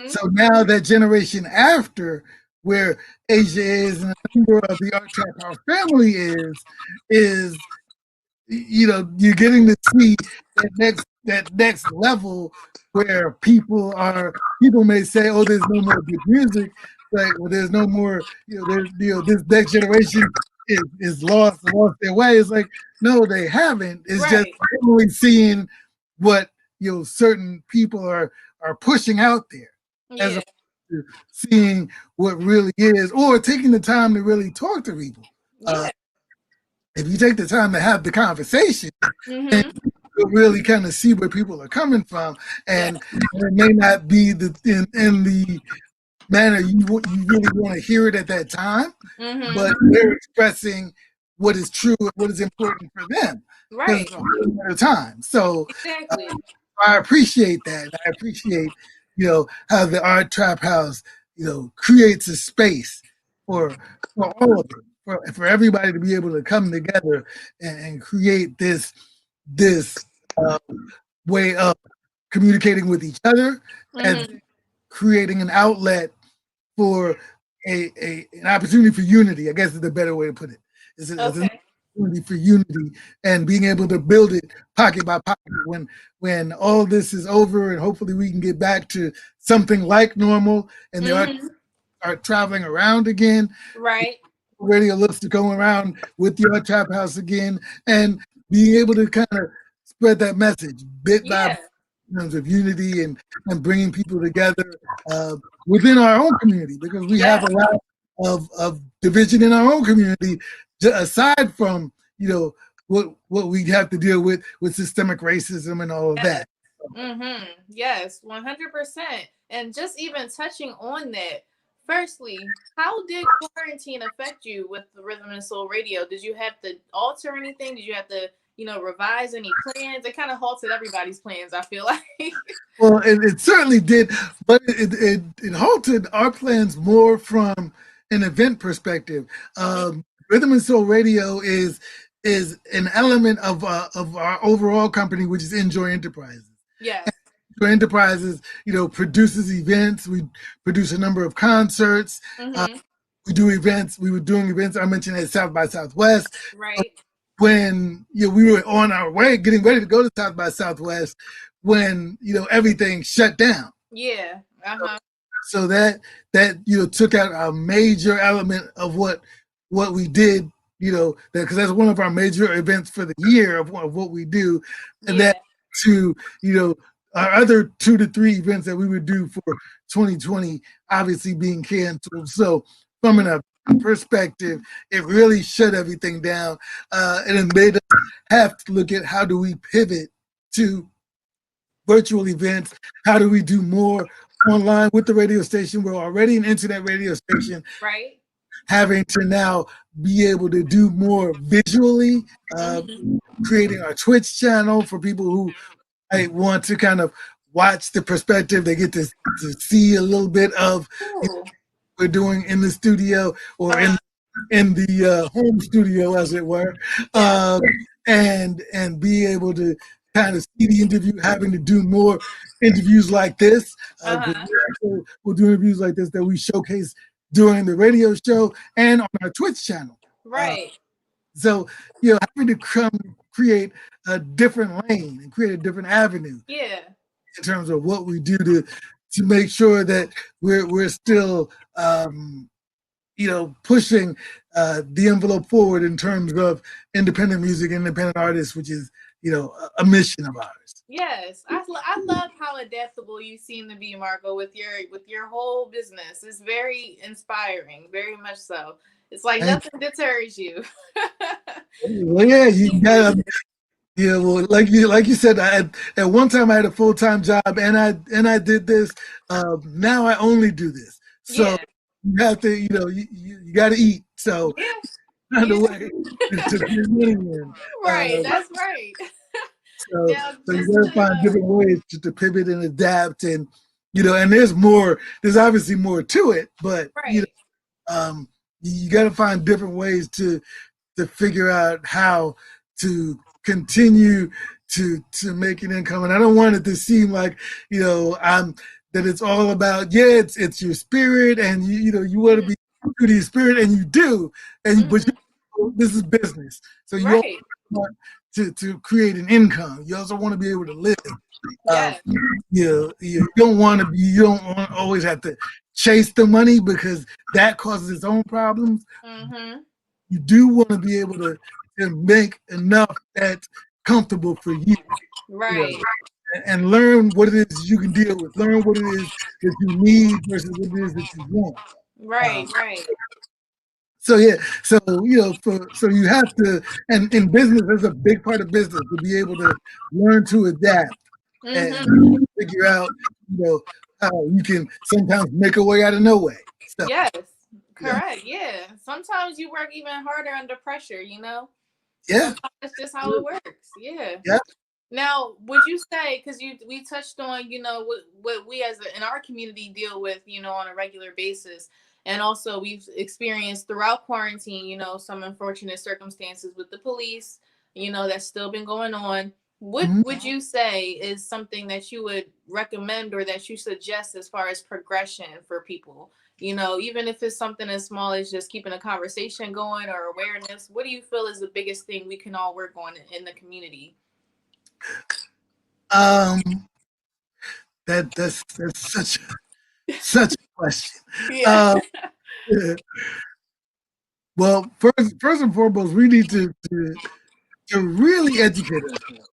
Speaker 2: So now that generation after, where Asia is and a number of the Art Trap House family is you're getting to see that next level where people may say, oh, there's no more good music, like, well, there's no more, this next generation is lost their way. It's like, no, they haven't. It's just only seeing what certain people are pushing out there, as opposed to seeing what really is, or taking the time to really talk to people. If you take the time to have the conversation, then you'll really kind of see where people are coming from, and it may not be in the manner you really want to hear it at that time, but they're expressing what is true and what is important for them at a time. So I appreciate that. I appreciate how the Art Trap House creates a space for all of it, for everybody to be able to come together and create this uh, way of communicating with each other and creating an outlet for an opportunity for unity, I guess is the better way to put it. It's an opportunity for unity and being able to build it pocket by pocket when all this is over and hopefully we can get back to something like normal and they are traveling around again.
Speaker 1: Right.
Speaker 2: Radio looks to go around with the Art Trap House again and being able to kind of spread that message bit by bit in terms of unity and bringing people together within our own community, because we have a lot of division in our own community, aside from, you know, what we have to deal with systemic racism and all of that.
Speaker 1: Yes, 100%. And just even touching on that, firstly, how did quarantine affect you with the Rhythm and Soul Radio? Did you have to alter anything? Did you have to, you know, revise any plans? It kind of halted everybody's plans, I feel like.
Speaker 2: Well, it certainly did, but it halted our plans more from an event perspective. Rhythm and Soul Radio is an element of our overall company, which is Enjoy Enterprises.
Speaker 1: Yes.
Speaker 2: Enjoy Enterprises, you know, produces events. We produce a number of concerts. We do events. We were doing events. I mentioned at South by Southwest.
Speaker 1: Right.
Speaker 2: When, you know, we were on our way, getting ready to go to South by Southwest, when, you know, everything shut down.
Speaker 1: Yeah.
Speaker 2: So that you know, took out a major element of what we did, you know, because that's one of our major events for the year of what we do, and that to, you know, our other 2 to 3 events that we would do for 2020 obviously being canceled. So from an perspective, it really shut everything down, and it made us have to look at how do we pivot to virtual events, how do we do more online with the radio station. We're already an internet radio station,
Speaker 1: right?
Speaker 2: Having to now be able to do more visually, creating our Twitch channel for people who want to kind of watch the perspective. They get to see a little bit of what we're doing in the studio or in the home studio, as it were, and be able to kind of see the interview, having to do more interviews like this. We'll do interviews like this that we showcase during the radio show and on our Twitch channel.
Speaker 1: Right.
Speaker 2: So, you know, having to create a different lane and create a different avenue.
Speaker 1: Yeah.
Speaker 2: In terms of what we do to make sure that we're still you know, pushing the envelope forward in terms of independent music, independent artists, which is, you know, a mission of ours.
Speaker 1: Yes, I love how adaptable you seem to be, Marko, with your whole business. It's very inspiring, very much so. It's like nothing deters you.
Speaker 2: Well, yeah, you gotta. Yeah, well, like you said, at one time I had a full-time job, and I did this. Now I only do this. So you have to, you know, you got to eat. So find a way to get money in.
Speaker 1: Right, that's right.
Speaker 2: So you got to find different ways to pivot and adapt, and you know, and there's obviously more to it, but you know, you got to find different ways to figure out how to continue to make an income. And I don't want it to seem like, you know, that it's all about, it's your spirit, and you know, you want to be true to your spirit, and you do, and but this is business, so you also want to create an income. You also want to be able to live. You don't want to always have to chase the money, because that causes its own problems. You do want to be able to make enough that's comfortable for you,
Speaker 1: right?
Speaker 2: You know, and learn what it is you can deal with. Learn what it is that you need versus what it is that you want.
Speaker 1: Right.
Speaker 2: So you know, so you have to, and in business, there's a big part of business to be able to learn to adapt and figure out, you know, how you can sometimes make a way out of no way. So,
Speaker 1: yes, correct. Yeah, sometimes you work even harder under pressure. You know.
Speaker 2: Yeah,
Speaker 1: that's just how it works. Yeah. Now, would you say, because we touched on, you know, what we in our community deal with, you know, on a regular basis, And also, we've experienced throughout quarantine, some unfortunate circumstances with the police, that's still been going on. What would you say is something that you would recommend or that you suggest as far as progression for people? Even if it's something as small as just keeping a conversation going or awareness, what do you feel is the biggest thing we can all work on in the community?
Speaker 2: That's such a question.
Speaker 1: Yeah.
Speaker 2: Well, first and foremost, we need to really educate ourselves.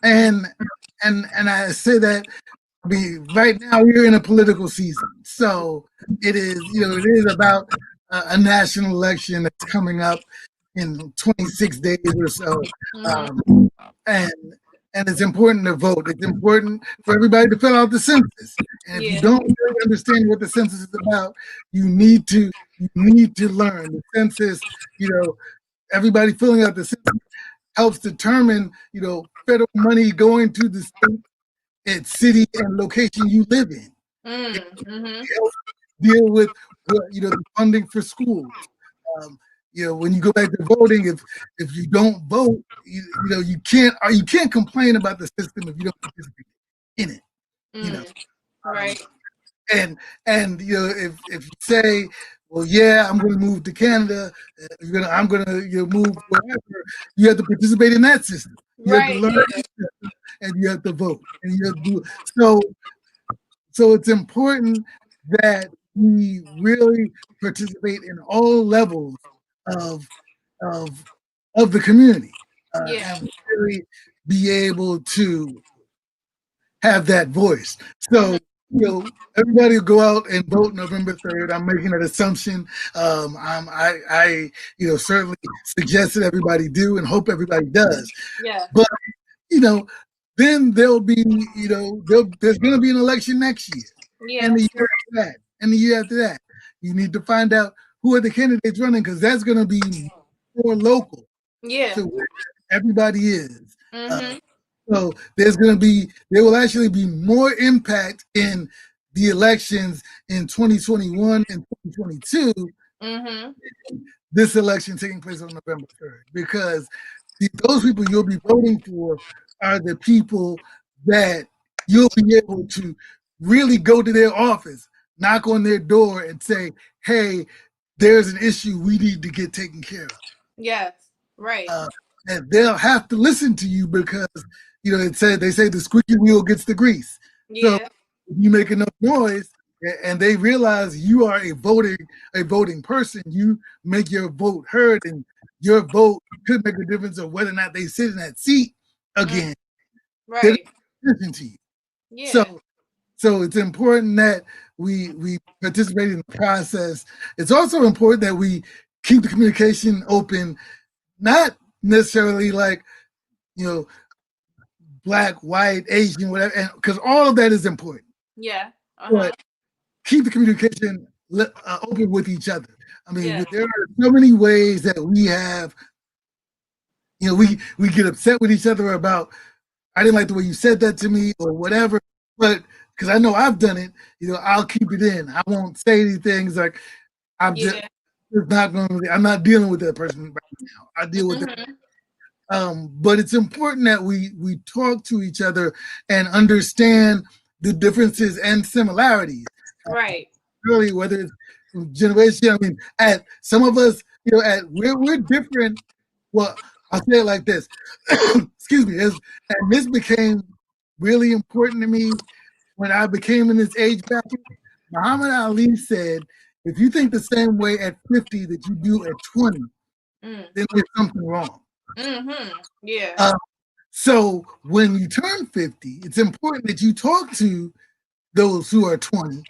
Speaker 2: And I say that, I mean, right now we're in a political season, so it is about a national election that's coming up in 26 days or so, and it's important to vote. It's important for everybody to fill out the census, and if you don't really understand what the census is about, you need to learn the census. Everybody filling out the census helps determine federal money going to the state and city and location you live in. Deal with the funding for schools. When you go back to voting, if you don't vote, you can't complain about the system if you don't participate in it.
Speaker 1: Right.
Speaker 2: And if you say, well, yeah, I'm going to move to Canada, I'm going to move wherever, you have to participate in that system. You have to learn the system, and you have to vote, and you have to do so it's important that we really participate in all levels of the community, and really be able to have that voice. So everybody will go out and vote November 3rd. I'm making that assumption. I certainly suggest that everybody do and hope everybody does.
Speaker 1: Yeah.
Speaker 2: But then there'll be there's going to be an election next year, and the year after that, and the year after that. You need to find out who are the candidates running, because that's going to be more local.
Speaker 1: Yeah.
Speaker 2: To where everybody is. So there will actually be more impact in the elections in 2021 and 2022. This election taking place on November 3rd, because those people you'll be voting for are the people that you'll be able to really go to their office, knock on their door, and say, hey, there's an issue we need to get taken care of.
Speaker 1: Yes, right.
Speaker 2: And they'll have to listen to you, because they say the squeaky wheel gets the grease.
Speaker 1: Yeah.
Speaker 2: So if you make enough noise and they realize you are a voting person, you make your vote heard, and your vote could make a difference of whether or not they sit in that seat again.
Speaker 1: Right.
Speaker 2: Listen to you.
Speaker 1: Yeah.
Speaker 2: So it's important that we participate in the process. It's also important that we keep the communication open, not necessarily like, Black, white, Asian, whatever, because all of that is important.
Speaker 1: Yeah.
Speaker 2: But keep the communication open with each other. I mean, there are so many ways that we have, we get upset with each other about, I didn't like the way you said that to me or whatever, but because I know I've done it, I'll keep it in. I won't say anything like, I'm not dealing with that person right now. I deal with it. But it's important that we talk to each other and understand the differences and similarities.
Speaker 1: Right.
Speaker 2: Really, whether it's generation, I mean, at some of us, we're different. Well, I'll say it like this. Excuse me. And this became really important to me when I became in this age bracket. Muhammad Ali said, if you think the same way at 50 that you do at 20, then there's something wrong.
Speaker 1: Yeah.
Speaker 2: So when you turn 50, it's important that you talk to those who are 20.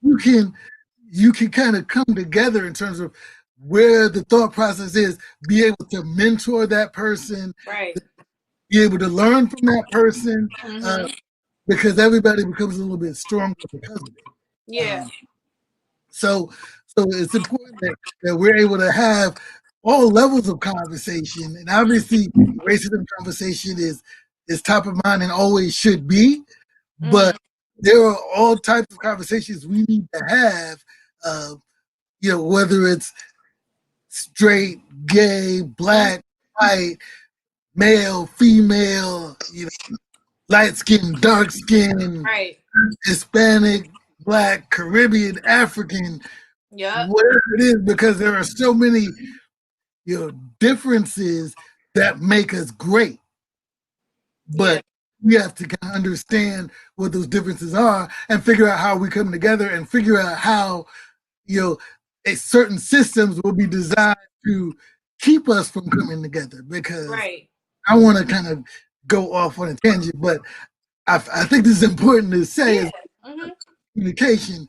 Speaker 2: You can kind of come together in terms of where the thought process is, be able to mentor that person,
Speaker 1: right,
Speaker 2: be able to learn from that person, because everybody becomes a little bit stronger because of it.
Speaker 1: Yeah.
Speaker 2: So it's important that we're able to have all levels of conversation, and obviously racism conversation is top of mind and always should be, but there are all types of conversations we need to have, whether it's straight, gay, black, white, male, female, light skin, dark skin,
Speaker 1: Right.
Speaker 2: Hispanic, Black, Caribbean, African,
Speaker 1: Yep.
Speaker 2: whatever it is, because there are so many, differences that make us great. But we have to kind of understand what those differences are and figure out how we come together and figure out how, certain systems will be designed to keep us from coming together. Because I want to kind of go off on a tangent, but I think this is important to say is communication.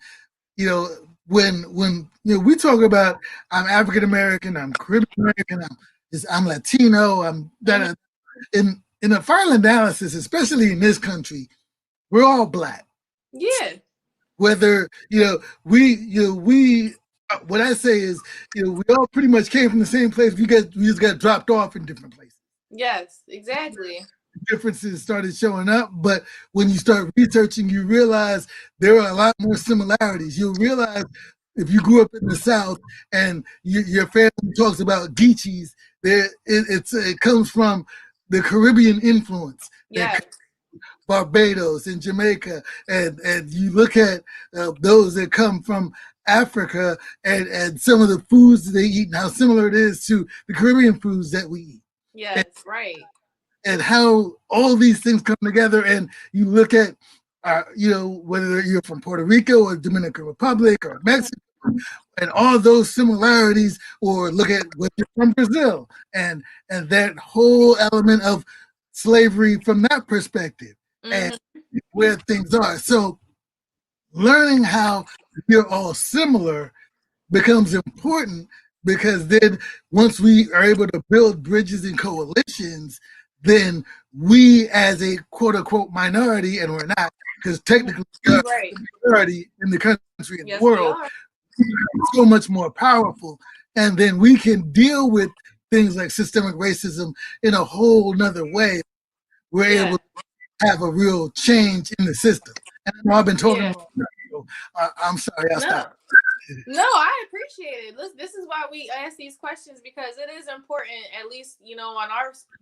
Speaker 2: When we talk about I'm African American, I'm Caribbean American, I'm Latino, I'm that. In a final analysis, especially in this country, we're all Black.
Speaker 1: Yeah.
Speaker 2: Whether we what I say is we all pretty much came from the same place. We just got dropped off in different places.
Speaker 1: Yes, exactly.
Speaker 2: Differences started showing up, but when you start researching, you realize there are a lot more similarities. You'll realize if you grew up in the South and your family talks about Geechees, it comes from the Caribbean influence.
Speaker 1: Yeah.
Speaker 2: Barbados and Jamaica, and you look at those that come from Africa and some of the foods that they eat and how similar it is to the Caribbean foods that we eat.
Speaker 1: Yes, right.
Speaker 2: And how all these things come together, and you look at, whether you're from Puerto Rico or Dominican Republic or Mexico, and all those similarities, or look at whether you're from Brazil, and that whole element of slavery from that perspective. And where things are. So learning how we're all similar becomes important, because then once we are able to build bridges and coalitions, then we as a quote unquote minority, and we're not, because technically we're a minority in the country and the world, so much more powerful. And then we can deal with things like systemic racism in a whole nother way. We're able to have a real change in the system. And I know I've been talking about that, so I'm sorry, I'll stop.
Speaker 1: No, I appreciate it. This is why we ask these questions, because it is important, at least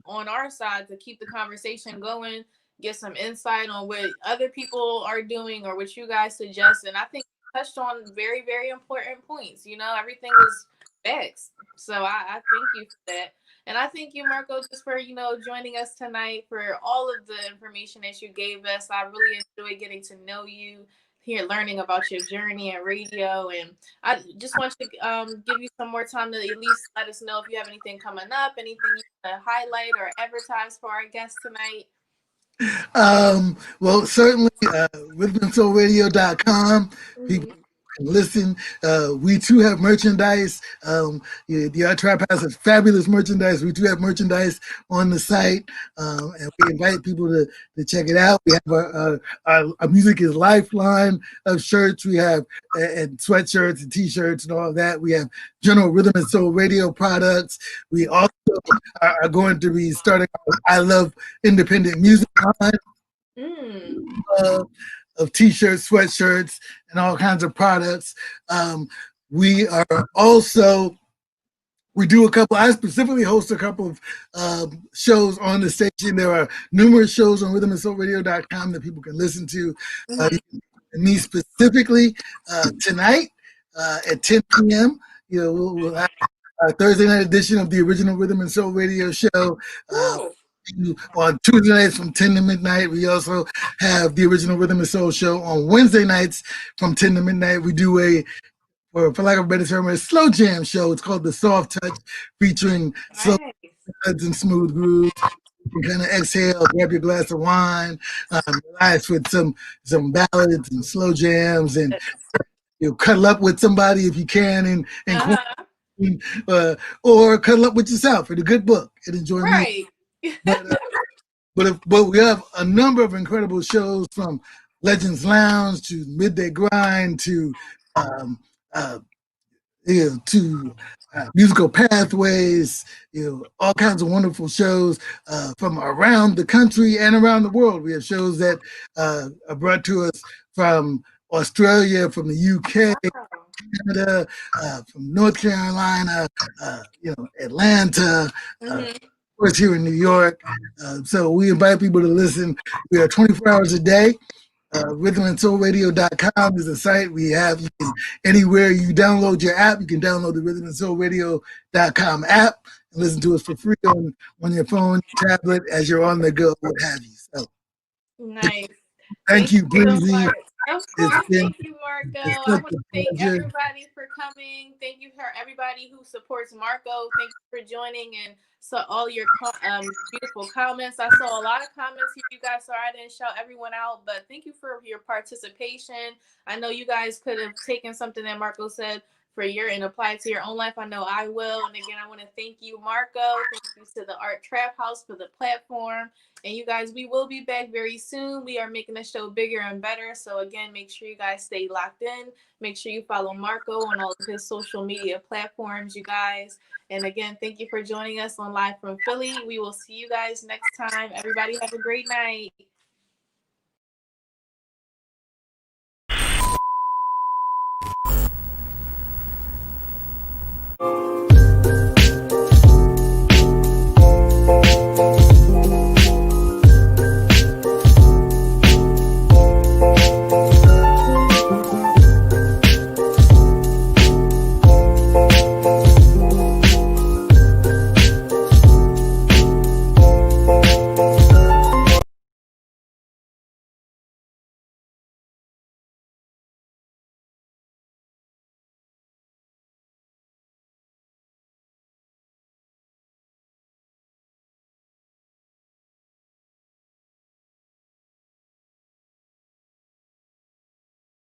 Speaker 1: on our side, to keep the conversation going, get some insight on what other people are doing or what you guys suggest. And I think you touched on very, very important points. Everything was facts. So I thank you for that. And I thank you, Marko, just for, joining us tonight, for all of the information that you gave us. I really enjoyed getting to know you here, learning about your journey and radio. And I just want to give you some more time to at least let us know if you have anything coming up, anything you want to highlight or advertise for our guests tonight.
Speaker 2: Well, certainly rhythmandsoulradio.com. People can listen. We too have merchandise. The Art Trap House has fabulous merchandise. We do have merchandise on the site, and we invite people to check it out. We have our Music is Lifeline of shirts. We have and sweatshirts and t-shirts and all of that. We have general Rhythm and Soul Radio products. We also are going to be starting I Love Independent Music line. Of t-shirts, sweatshirts, and all kinds of products. We do a couple, I specifically host a couple of shows on the station. There are numerous shows on rhythmandsoulradio.com that people can listen to. Me specifically, tonight at 10 p.m., we'll have our Thursday night edition of the original Rhythm and Soul Radio show. On Tuesday nights from 10 to midnight. We also have the original Rhythm and Soul show on Wednesday nights from 10 to midnight. We do for lack of a better term, a slow jam show. It's called The Soft Touch, featuring slow and smooth grooves. You can kind of exhale, grab your glass of wine, relax with some ballads and slow jams, and cuddle up with somebody if you can, or cuddle up with yourself in a good book and enjoy music. But we have a number of incredible shows, from Legends Lounge to Midday Grind to to musical pathways, all kinds of wonderful shows from around the country and around the world. We have shows that are brought to us from Australia, from the UK, Canada, from North Carolina, Atlanta, of course here in New York. So we invite people to listen. We are 24 hours a day. RhythmandSoulRadio.com is the site. We have anywhere you download your app, you can download the RhythmandSoulRadio.com app and listen to us for free on your phone, tablet, as you're on the go, what have you. So,
Speaker 1: nice.
Speaker 2: Thank you,
Speaker 1: So
Speaker 2: Briezy.
Speaker 1: much. Of course, thank you, Marko. I
Speaker 2: Such
Speaker 1: want
Speaker 2: a
Speaker 1: to thank
Speaker 2: pleasure.
Speaker 1: everybody for coming. Thank you for everybody who supports Marko. Thank you for joining and so all your beautiful comments. I saw a lot of comments here, you guys. Sorry I didn't shout everyone out, but thank you for your participation. I know you guys could have taken something that Marko said for your and apply it to your own life. I know I will. And again, I want to thank you, Marko. Thank you to the Art Trap House for the platform. And you guys, we will be back very soon. We are making the show bigger and better. So again, make sure you guys stay locked in. Make sure you follow Marko on all of his social media platforms, you guys. And again, thank you for joining us on Live from Philly. We will see you guys next time. Everybody have a great night.